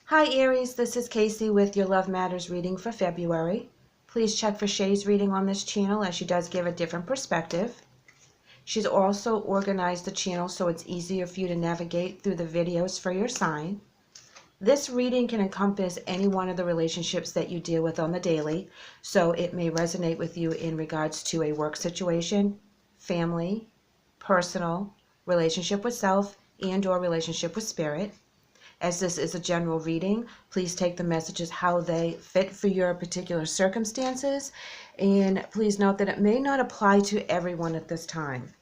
Hi Aries, this is Kacee with your Love Matters reading for February. Please check for Shae's reading on this channel as she does give a different perspective. She's also organized the channel so it's easier for you to navigate through the videos for your sign. This reading can encompass any one of the relationships that you deal with on the daily, so it may resonate with you in regards to a work situation, family, personal, relationship with self, and/or relationship with spirit. As this is a general reading, please take the messages how they fit for your particular circumstances, and please note that it may not apply to everyone at this time.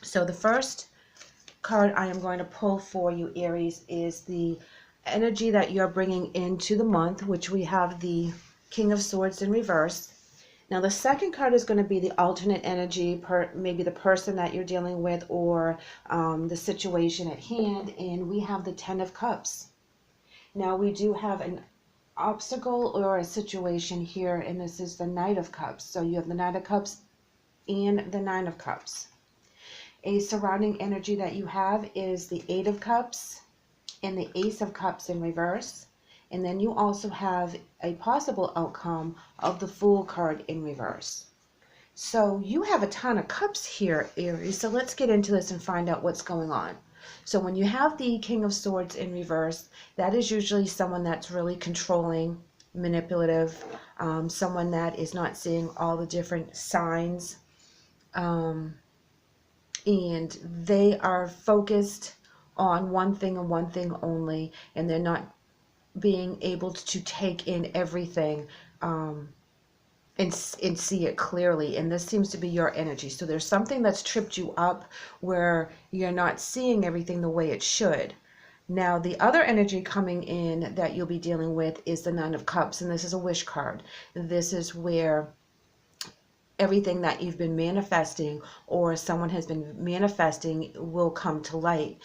So the first card I am going to pull for you, Aries, is the energy that you're bringing into the month, which we have the King of Swords in reverse. Now the second card is going to be the alternate energy, maybe the person that you're dealing with or the situation at hand, and we have the Ten of Cups. Now we do have an obstacle or a situation here, and this is the Knight of Cups. So you have the Knight of Cups and the Nine of Cups. A surrounding energy that you have is the Eight of Cups and the Ace of Cups in reverse. And then you also have a possible outcome of the Fool card in reverse. So you have a ton of cups here, Aries. So let's get into this and find out what's going on. So when you have the King of Swords in reverse, that is usually someone that's really controlling, manipulative, someone that is not seeing all the different signs. And they are focused on one thing and one thing only, and they're not being able to take in everything and see it clearly. And this seems to be your energy. So there's something that's tripped you up where you're not seeing everything the way it should. Now the other energy coming in that you'll be dealing with is the Nine of Cups, and this is a wish card. This is where everything that you've been manifesting or someone has been manifesting will come to light.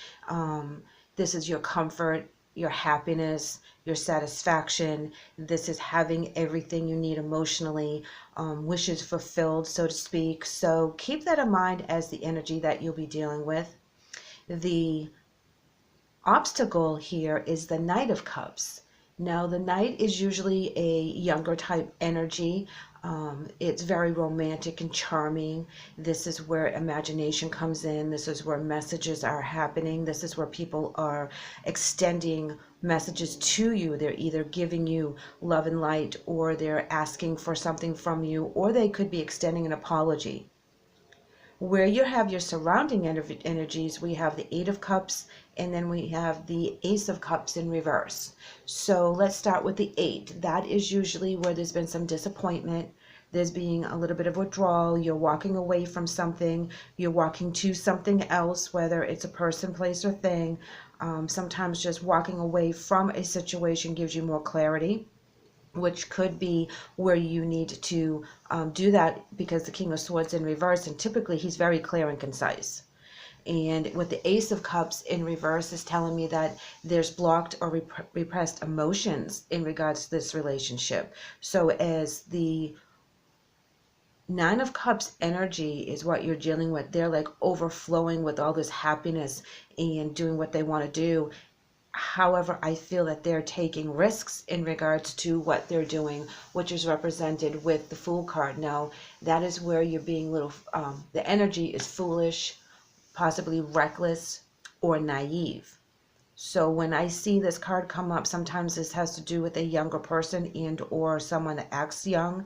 This is your comfort, your happiness, your satisfaction. This is having everything you need emotionally, wishes fulfilled, so to speak. So keep that in mind as the energy that you'll be dealing with. The obstacle here is the Knight of Cups. Now the Knight is usually a younger type energy. It's very romantic and charming. This is where imagination comes in. This is where messages are happening. This is where people are extending messages to you. They're either giving you love and light, or they're asking for something from you, or they could be extending an apology. Where you have your surrounding energies, we have the Eight of Cups, and then we have the Ace of Cups in reverse. So let's start with the Eight. That is usually where there's been some disappointment. There's being a little bit of withdrawal. You're walking away from something. You're walking to something else, whether it's a person, place, or thing. Sometimes just walking away from a situation gives you more clarity, which could be where you need to do that, because the King of Swords in reverse, and typically he's very clear and concise. And with the Ace of Cups in reverse is telling me that there's blocked or repressed emotions in regards to this relationship. So as the Nine of Cups energy is what you're dealing with, they're like overflowing with all this happiness and doing what they want to do. However, I feel that they're taking risks in regards to what they're doing, which is represented with the Fool card. Now, that is where you're being the energy is foolish, possibly reckless, or naive. So when I see this card come up, sometimes this has to do with a younger person and or someone that acts young.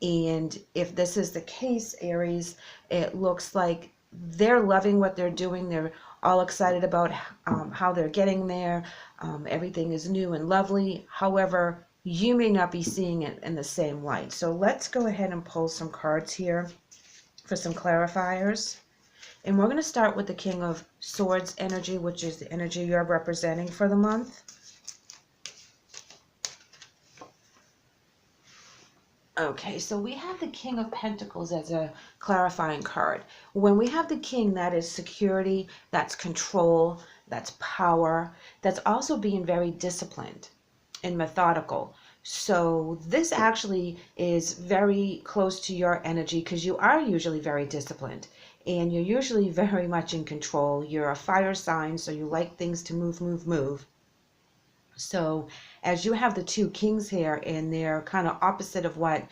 And if this is the case, Aries, it looks like they're loving what they're doing. They're all excited about how they're getting there. Everything is new and lovely. However, you may not be seeing it in the same light. So let's go ahead and pull some cards here for some clarifiers. And we're going to start with the King of Swords energy, which is the energy you're representing for the month. Okay, so we have the King of Pentacles as a clarifying card. When we have the King, that is security, that's control, that's power, that's also being very disciplined and methodical. So this actually is very close to your energy, because you are usually very disciplined and you're usually very much in control. You're a fire sign, so you like things to move, move, move. So as you have the two kings here and they're kind of opposite of what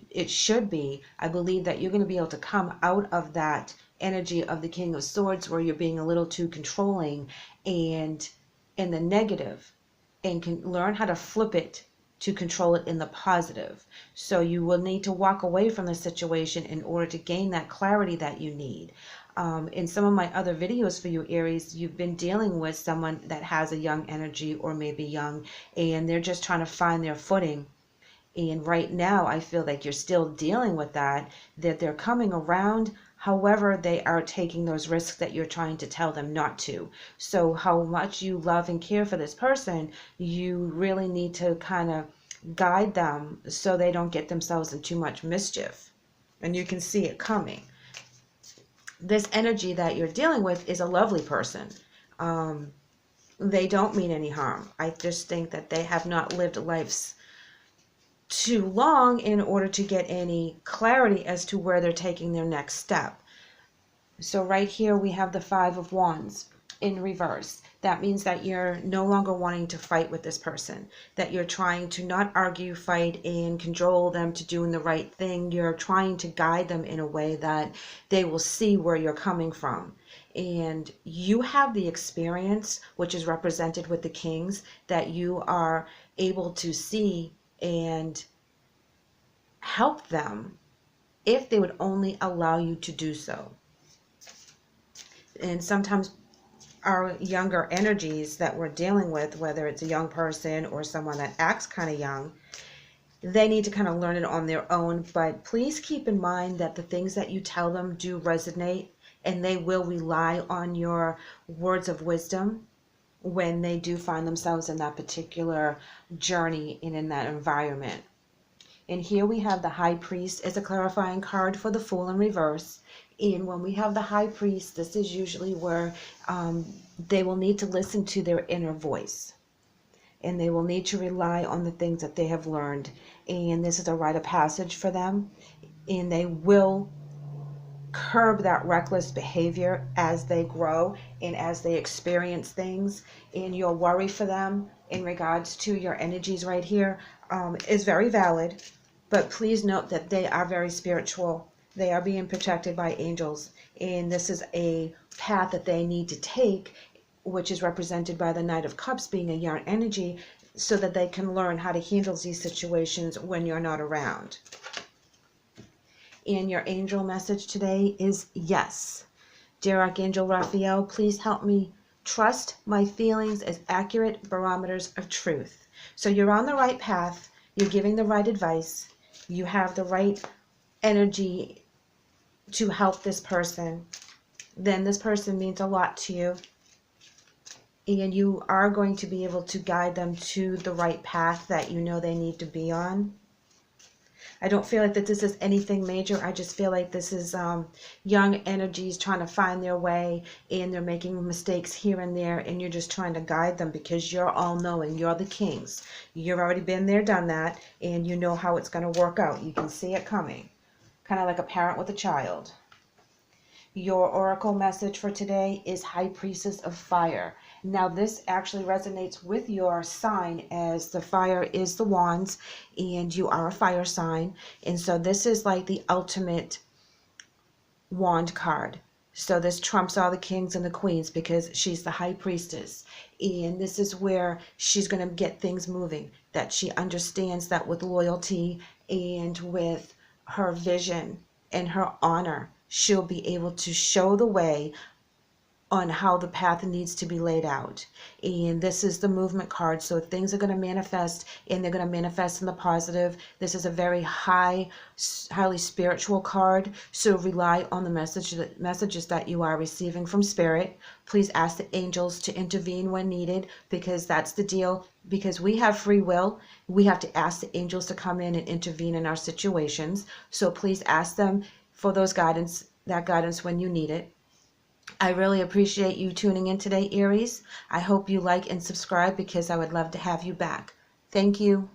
it should be, I believe that you're going to be able to come out of that energy of the King of Swords where you're being a little too controlling and in the negative, and can learn how to flip it to control it in the positive. So you will need to walk away from the situation in order to gain that clarity that you need. In some of my other videos for you, Aries, you've been dealing with someone that has a young energy or maybe young, and they're just trying to find their footing. And right now, I feel like you're still dealing with that they're coming around. However, they are taking those risks that you're trying to tell them not to. So how much you love and care for this person, you really need to kind of guide them so they don't get themselves in too much mischief. And you can see it coming. This energy that you're dealing with is a lovely person. They don't mean any harm. I just think that they have not lived lives too long in order to get any clarity as to where they're taking their next step. So right here we have the Five of Wands in reverse. That means that you're no longer wanting to fight with this person, that you're trying to not argue, fight, and control them to doing the right thing. You're trying to guide them in a way that they will see where you're coming from. And you have the experience, which is represented with the kings, that you are able to see and help them if they would only allow you to do so. And sometimes our younger energies that we're dealing with, whether it's a young person or someone that acts kind of young, they need to kind of learn it on their own. But please keep in mind that the things that you tell them do resonate, and they will rely on your words of wisdom when they do find themselves in that particular journey and in that environment. And here we have the High Priest as a clarifying card for the Fool in reverse. And when we have the High Priest, this is usually where they will need to listen to their inner voice. And they will need to rely on the things that they have learned. And this is a rite of passage for them. And they will curb that reckless behavior as they grow and as they experience things. And your worry for them in regards to your energies right here is very valid. But please note that they are very spiritual. They are being protected by angels. And this is a path that they need to take, which is represented by the Knight of Cups being a young energy, so that they can learn how to handle these situations when you're not around. And your angel message today is yes. Dear Archangel Raphael, please help me trust my feelings as accurate barometers of truth. So you're on the right path. You're giving the right advice. You have the right energy to help this person. Then this person means a lot to you. And you are going to be able to guide them to the right path that you know they need to be on. I don't feel like that this is anything major. I just feel like this is young energies trying to find their way, and they're making mistakes here and there, and you're just trying to guide them because you're all-knowing. You're the kings. You've already been there, done that, and you know how it's going to work out. You can see it coming, kind of like a parent with a child. Your oracle message for today is High Priestess of Fire. Now this actually resonates with your sign, as the fire is the wands and you are a fire sign. And so this is like the ultimate wand card. So this trumps all the kings and the queens because she's the High Priestess. And this is where she's going to get things moving. That she understands that with loyalty and with her vision and her honor, she'll be able to show the way on how the path needs to be laid out. And this is the movement card. So things are going to manifest, and they're going to manifest in the positive. This is a very highly spiritual card. So rely on the messages that you are receiving from Spirit. Please ask the angels to intervene when needed, because that's the deal. Because we have free will, we have to ask the angels to come in and intervene in our situations. So please ask them for that guidance when you need it. I really appreciate you tuning in today, Aries. I hope you like and subscribe, because I would love to have you back. Thank you.